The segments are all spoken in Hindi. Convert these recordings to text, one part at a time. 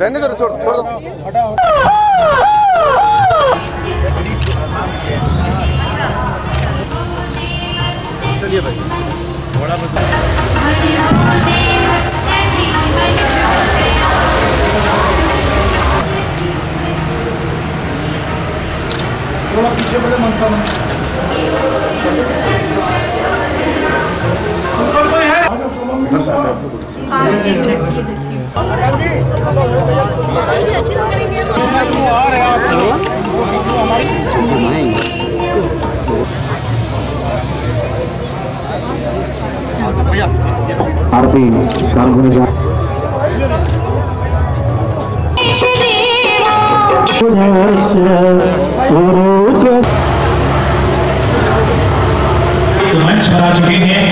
रहने दो, छोड़ दो। चलिए भाई, थोड़ा पीछे बोले मनसा में आरती काल होने जा मंच पर आ चुके हैं।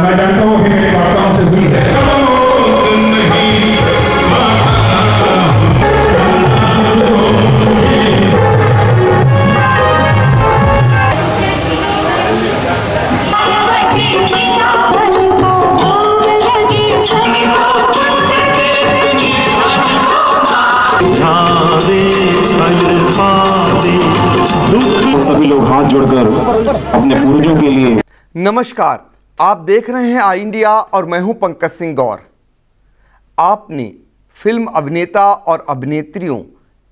मैं जानता हूँ कि मेरी वार्ताओं से हुई है। सभी लोग हाथ जोड़कर अपने पूर्वजों के लिए। नमस्कार, आप देख रहे हैं आई इंडिया और मैं हूं पंकज सिंह गौर। आपने फिल्म अभिनेता और अभिनेत्रियों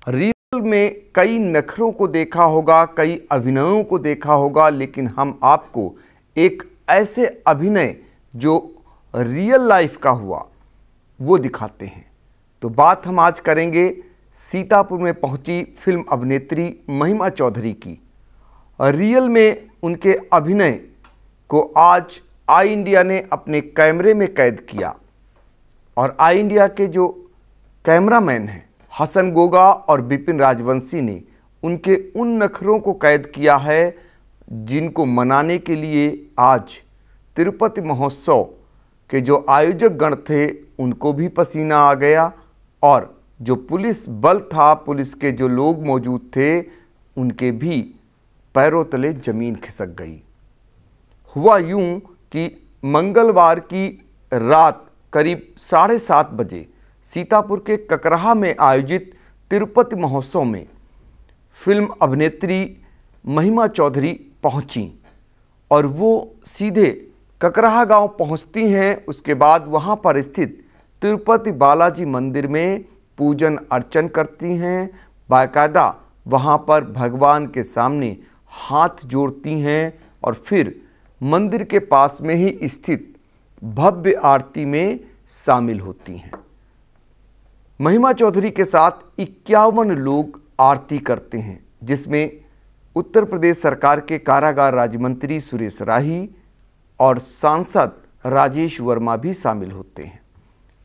रियल में कई नखरों को देखा होगा, कई अभिनयों को देखा होगा, लेकिन हम आपको एक ऐसे अभिनय जो रियल लाइफ का हुआ वो दिखाते हैं। तो बात हम आज करेंगे सीतापुर में पहुंची फिल्म अभिनेत्री महिमा चौधरी की। रियल में उनके अभिनय को आज आई इंडिया ने अपने कैमरे में कैद किया और आई इंडिया के जो कैमरामैन हैं हसन गोगा और बिपिन राजवंशी ने उनके उन नखरों को कैद किया है जिनको मनाने के लिए आज तिरुपति महोत्सव के जो आयोजक गण थे उनको भी पसीना आ गया और जो पुलिस बल था, पुलिस के जो लोग मौजूद थे, उनके भी पैरों तले जमीन खिसक गई। हुआ यूं कि मंगलवार की रात करीब 7:30 बजे सीतापुर के ककराहा में आयोजित तिरुपति महोत्सव में फिल्म अभिनेत्री महिमा चौधरी पहुंची और वो सीधे ककराहा गांव पहुंचती हैं। उसके बाद वहां पर स्थित तिरुपति बालाजी मंदिर में पूजन अर्चन करती हैं, बाकायदा वहाँ पर भगवान के सामने हाथ जोड़ती हैं और फिर मंदिर के पास में ही स्थित भव्य आरती में शामिल होती हैं। महिमा चौधरी के साथ 51 लोग आरती करते हैं, जिसमें उत्तर प्रदेश सरकार के कारागार राज्य मंत्री सुरेश राही और सांसद राजेश वर्मा भी शामिल होते हैं।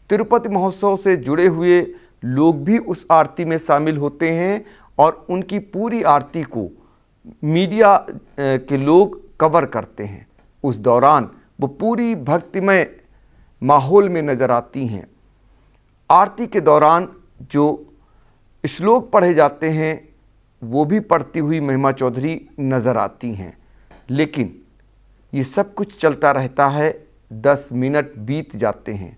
तिरुपति महोत्सव से जुड़े हुए लोग भी उस आरती में शामिल होते हैं और उनकी पूरी आरती को मीडिया के लोग कवर करते हैं। उस दौरान वो पूरी भक्तिमय माहौल में नज़र आती हैं। आरती के दौरान जो श्लोक पढ़े जाते हैं वो भी पढ़ती हुई महिमा चौधरी नज़र आती हैं, लेकिन ये सब कुछ चलता रहता है। 10 मिनट बीत जाते हैं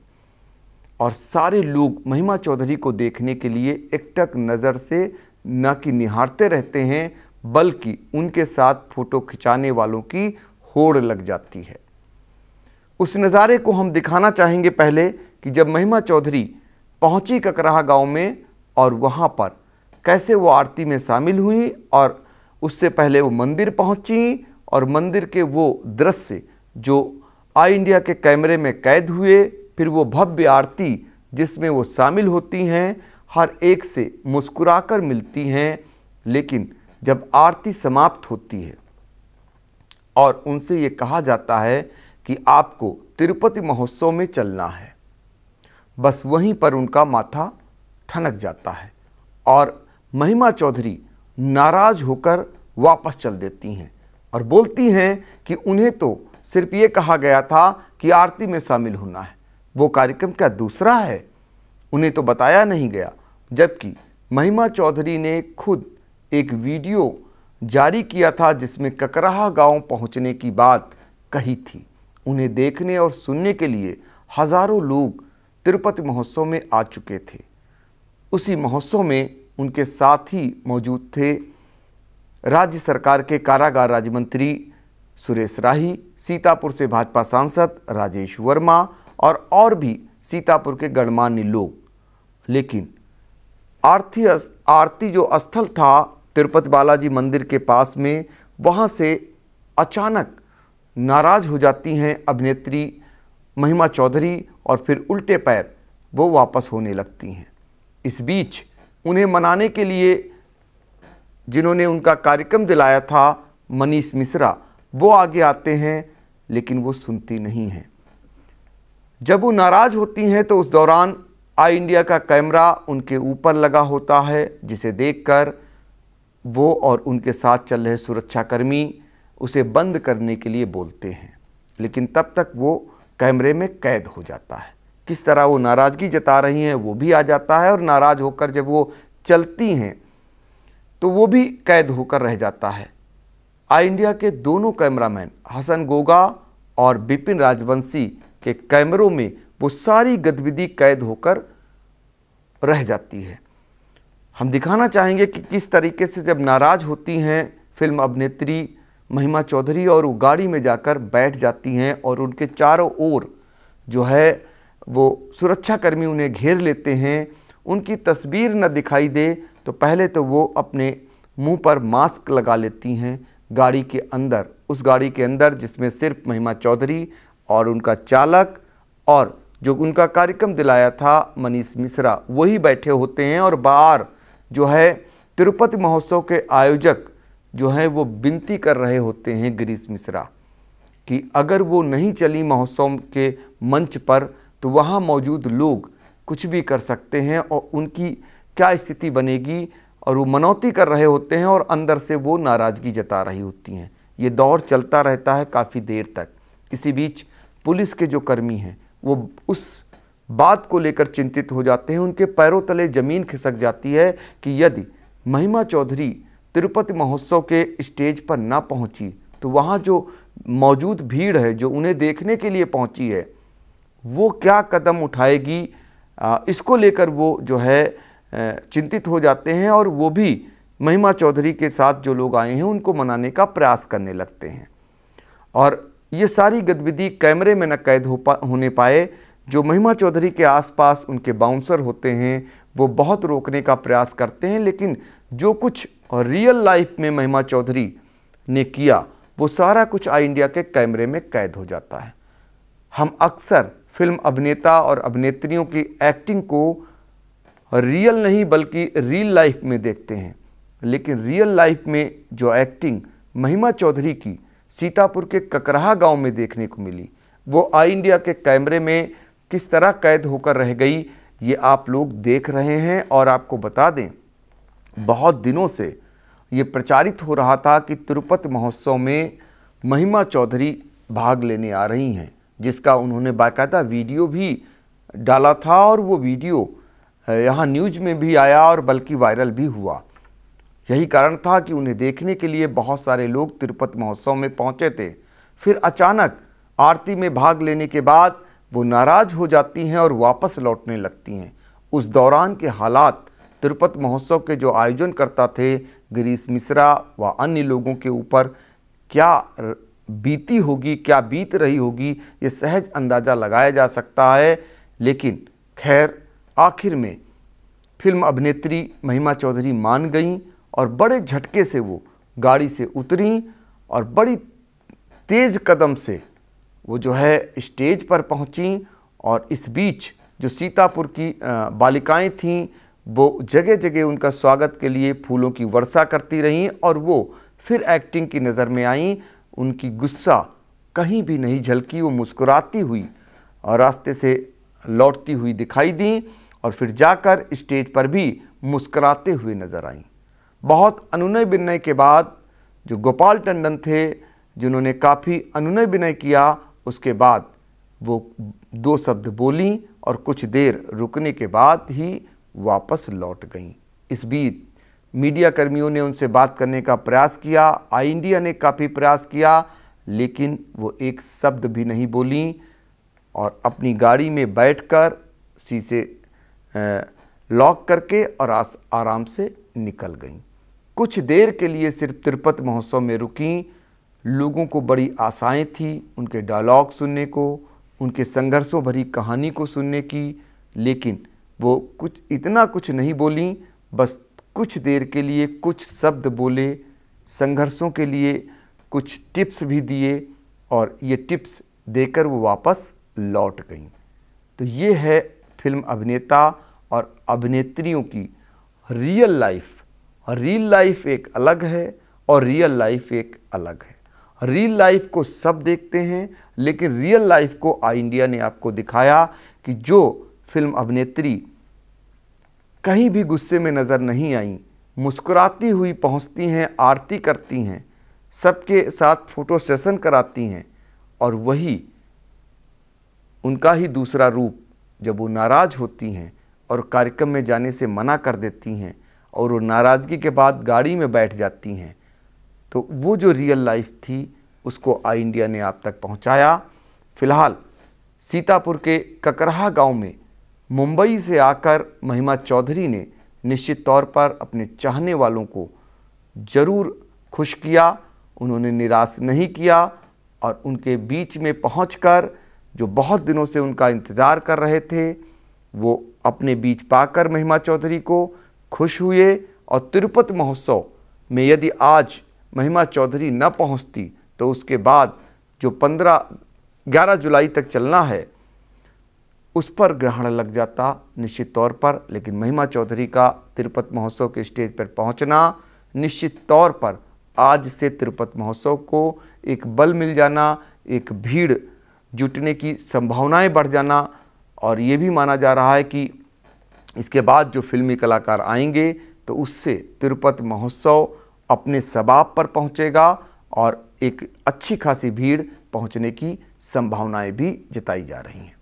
और सारे लोग महिमा चौधरी को देखने के लिए एकटक नज़र से न कि निहारते रहते हैं, बल्कि उनके साथ फ़ोटो खिंचाने वालों की होड़ लग जाती है। उस नज़ारे को हम दिखाना चाहेंगे पहले कि जब महिमा चौधरी पहुंची ककराहा गांव में और वहां पर कैसे वो आरती में शामिल हुई और उससे पहले वो मंदिर पहुंची और मंदिर के वो दृश्य जो आई इंडिया के कैमरे में कैद हुए, फिर वो भव्य आरती जिसमें वो शामिल होती हैं, हर एक से मुस्कुराकर मिलती हैं। लेकिन जब आरती समाप्त होती है और उनसे ये कहा जाता है कि आपको तिरुपति महोत्सव में चलना है, बस वहीं पर उनका माथा ठनक जाता है और महिमा चौधरी नाराज़ होकर वापस चल देती हैं और बोलती हैं कि उन्हें तो सिर्फ ये कहा गया था कि आरती में शामिल होना है, वो कार्यक्रम क्या दूसरा है, उन्हें तो बताया नहीं गया। जबकि महिमा चौधरी ने खुद एक वीडियो जारी किया था जिसमें ककराहा गांव पहुंचने की बात कही थी। उन्हें देखने और सुनने के लिए हज़ारों लोग तिरुपति महोत्सव में आ चुके थे। उसी महोत्सव में उनके साथ ही मौजूद थे राज्य सरकार के कारागार राज्य मंत्री सुरेश राही, सीतापुर से भाजपा सांसद राजेश वर्मा और भी सीतापुर के गणमान्य लोग। लेकिन आरती जो स्थल था तिरुपति बालाजी मंदिर के पास में, वहाँ से अचानक नाराज हो जाती हैं अभिनेत्री महिमा चौधरी और फिर उल्टे पैर वो वापस होने लगती हैं। इस बीच उन्हें मनाने के लिए जिन्होंने उनका कार्यक्रम दिलाया था मनीष मिश्रा, वो आगे आते हैं, लेकिन वो सुनती नहीं हैं। जब वो नाराज होती हैं तो उस दौरान आई इंडिया का कैमरा उनके ऊपर लगा होता है, जिसे देखकर वो और उनके साथ चल रहे सुरक्षाकर्मी उसे बंद करने के लिए बोलते हैं, लेकिन तब तक वो कैमरे में कैद हो जाता है। किस तरह वो नाराज़गी जता रही हैं वो भी आ जाता है, और नाराज़ होकर जब वो चलती हैं तो वो भी कैद होकर रह जाता है। आई इंडिया के दोनों कैमरामैन हसन गोगा और बिपिन राजवंशी के कैमरों में वो सारी गतिविधि कैद होकर रह जाती है। हम दिखाना चाहेंगे कि किस तरीके से जब नाराज़ होती हैं फिल्म अभिनेत्री महिमा चौधरी और वो गाड़ी में जाकर बैठ जाती हैं और उनके चारों ओर जो है वो सुरक्षाकर्मी उन्हें घेर लेते हैं। उनकी तस्वीर न दिखाई दे तो पहले तो वो अपने मुंह पर मास्क लगा लेती हैं गाड़ी के अंदर, उस गाड़ी के अंदर जिसमें सिर्फ महिमा चौधरी और उनका चालक और जो उनका कार्यक्रम दिलाया था मनीष मिश्रा वही बैठे होते हैं। और बाहर जो है तिरुपति महोत्सव के आयोजक जो हैं वो विनती कर रहे होते हैं गिरीश मिश्रा कि अगर वो नहीं चली महोत्सव के मंच पर तो वहाँ मौजूद लोग कुछ भी कर सकते हैं और उनकी क्या स्थिति बनेगी, और वो मनौती कर रहे होते हैं और अंदर से वो नाराज़गी जता रही होती हैं। ये दौर चलता रहता है काफ़ी देर तक। इसी बीच पुलिस के जो कर्मी हैं वो उस बात को लेकर चिंतित हो जाते हैं, उनके पैरों तले ज़मीन खिसक जाती है कि यदि महिमा चौधरी तिरुपति महोत्सव के स्टेज पर ना पहुंची तो वहाँ जो मौजूद भीड़ है जो उन्हें देखने के लिए पहुंची है वो क्या कदम उठाएगी, इसको लेकर वो जो है चिंतित हो जाते हैं और वो भी महिमा चौधरी के साथ जो लोग आए हैं उनको मनाने का प्रयास करने लगते हैं। और ये सारी गतिविधि कैमरे में न कैद होने पाए। जो महिमा चौधरी के आसपास उनके बाउंसर होते हैं वो बहुत रोकने का प्रयास करते हैं, लेकिन जो कुछ रियल लाइफ में महिमा चौधरी ने किया वो सारा कुछ आई इंडिया के कैमरे में कैद हो जाता है। हम अक्सर फिल्म अभिनेता और अभिनेत्रियों की एक्टिंग को रियल नहीं बल्कि रियल लाइफ में देखते हैं, लेकिन रियल लाइफ में जो एक्टिंग महिमा चौधरी की सीतापुर के ककराहा गांव में देखने को मिली वो आई इंडिया के कैमरे में किस तरह कैद होकर रह गई, ये आप लोग देख रहे हैं। और आपको बता दें बहुत दिनों से ये प्रचारित हो रहा था कि तिरुपति महोत्सव में महिमा चौधरी भाग लेने आ रही हैं, जिसका उन्होंने बाकायदा वीडियो भी डाला था और वो वीडियो यहाँ न्यूज़ में भी आया और बल्कि वायरल भी हुआ। यही कारण था कि उन्हें देखने के लिए बहुत सारे लोग तिरुपति महोत्सव में पहुँचे थे। फिर अचानक आरती में भाग लेने के बाद वो नाराज़ हो जाती हैं और वापस लौटने लगती हैं। उस दौरान के हालात तिरुपति महोत्सव के जो आयोजन करता थे गिरीश मिश्रा व अन्य लोगों के ऊपर क्या बीती होगी, क्या बीत रही होगी, ये सहज अंदाज़ा लगाया जा सकता है। लेकिन खैर आखिर में फिल्म अभिनेत्री महिमा चौधरी मान गईं और बड़े झटके से वो गाड़ी से उतरी और बड़ी तेज़ कदम से वो जो है स्टेज पर पहुंची। और इस बीच जो सीतापुर की बालिकाएं थीं वो जगह जगह उनका स्वागत के लिए फूलों की वर्षा करती रहीं और वो फिर एक्टिंग की नज़र में आईं। उनकी गुस्सा कहीं भी नहीं झलकी, वो मुस्कुराती हुई और रास्ते से लौटती हुई दिखाई दी और फिर जाकर स्टेज पर भी मुस्कुराते हुए नज़र आईं। बहुत अनुनय विनय के बाद जो गोपाल टंडन थे जिन्होंने काफ़ी अनुनय विनय किया, उसके बाद वो 2 शब्द बोली और कुछ देर रुकने के बाद ही वापस लौट गईं। इस बीच मीडिया कर्मियों ने उनसे बात करने का प्रयास किया, आई इंडिया ने काफ़ी प्रयास किया, लेकिन वो एक शब्द भी नहीं बोली और अपनी गाड़ी में बैठकर शीशे लॉक करके और आराम से निकल गईं। कुछ देर के लिए सिर्फ तिरुपति महोत्सव में रुकीं। लोगों को बड़ी आशाएं थी उनके डायलॉग सुनने को, उनके संघर्षों भरी कहानी को सुनने की, लेकिन वो इतना कुछ नहीं बोलीं। बस कुछ देर के लिए कुछ शब्द बोले, संघर्षों के लिए कुछ टिप्स भी दिए और ये टिप्स देकर वो वापस लौट गईं। तो ये है फिल्म अभिनेता और अभिनेत्रियों की रियल लाइफ। रियल लाइफ एक अलग है और रियल लाइफ एक अलग है। रियल लाइफ को सब देखते हैं, लेकिन रियल लाइफ को आई इंडिया ने आपको दिखाया कि जो फिल्म अभिनेत्री कहीं भी गुस्से में नज़र नहीं आई, मुस्कुराती हुई पहुंचती हैं, आरती करती हैं, सबके साथ फ़ोटो सेशन कराती हैं, और वही उनका ही दूसरा रूप जब वो नाराज़ होती हैं और कार्यक्रम में जाने से मना कर देती हैं और वो नाराज़गी के बाद गाड़ी में बैठ जाती हैं, तो वो जो रियल लाइफ थी उसको आई इंडिया ने आप तक पहुंचाया। फ़िलहाल सीतापुर के ककराहा गांव में मुंबई से आकर महिमा चौधरी ने निश्चित तौर पर अपने चाहने वालों को ज़रूर खुश किया। उन्होंने निराश नहीं किया और उनके बीच में पहुंचकर जो बहुत दिनों से उनका इंतज़ार कर रहे थे वो अपने बीच पाकर महिमा चौधरी को खुश हुए। और तिरुपति महोत्सव में यदि आज महिमा चौधरी न पहुंचती तो उसके बाद जो 11 जुलाई तक चलना है उस पर ग्रहण लग जाता निश्चित तौर पर। लेकिन महिमा चौधरी का तिरुपति महोत्सव के स्टेज पर पहुंचना निश्चित तौर पर आज से तिरुपति महोत्सव को एक बल मिल जाना, एक भीड़ जुटने की संभावनाएं बढ़ जाना, और ये भी माना जा रहा है कि इसके बाद जो फिल्मी कलाकार आएंगे तो उससे तिरुपति महोत्सव अपने सबाब पर पहुंचेगा और एक अच्छी खासी भीड़ पहुंचने की संभावनाएं भी जताई जा रही हैं।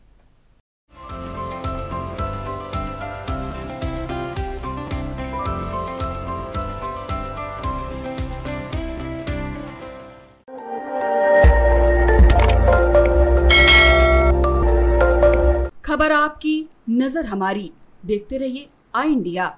खबर आपकी, नजर हमारी। देखते रहिए आई इंडिया।